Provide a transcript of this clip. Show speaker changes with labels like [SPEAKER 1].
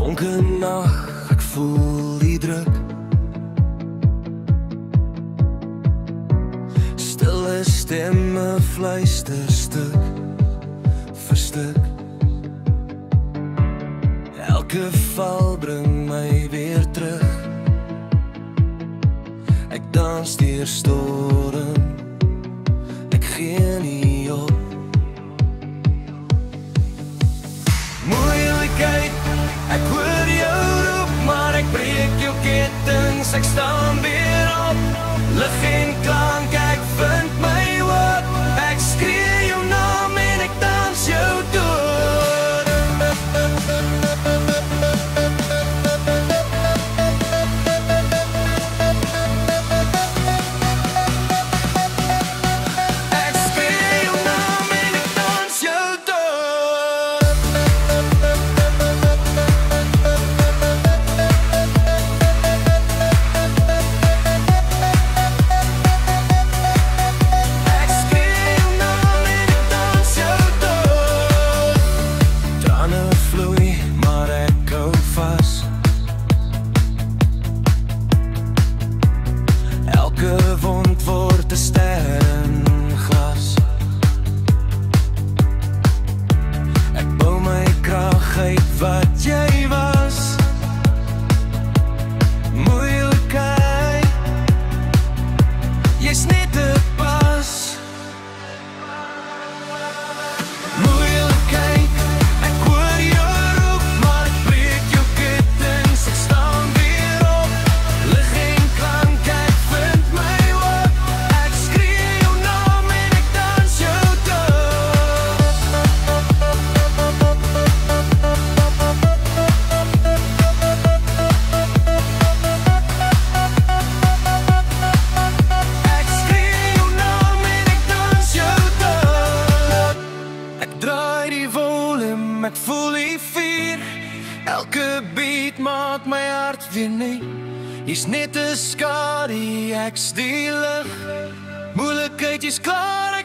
[SPEAKER 1] Donker nag, ek voel die druk. Stille stemme fluister stuk vir stuk. Elke val bring my weer terug. Ek dans deur storm, ek gee nie op. Moeilikheid, ek hoor jou roep, maar ek breek jou ketens, ek staan weer op. Lig en klank, ek vind my hoop. Ek skree jou naam en ek dans jou dood. Ek skree jou naam en ek dans jou dood. Ek skree jou naam en ek dans jou dood. Trane vloei, maar ek hou vas. Elke wond word 'n ster in glas. Ek bou my krag uit wat jy was. Moeilikheid, jy's net te pas. Moeilikheid, ek hoor jou roep, maar ek breek jou ketens, ek staan weer op. Lig en klank, ek vind my hoop. Ek skree jou naam en ek dans jou dood. Ek skree jou naam en ek dans jou dood. Ek draai die volume, ek voel die vuur. Elke beat maak my hart weer nuut. Jy's net 'n skadu, ek's die lig. Moeilikheid, jy's klaar,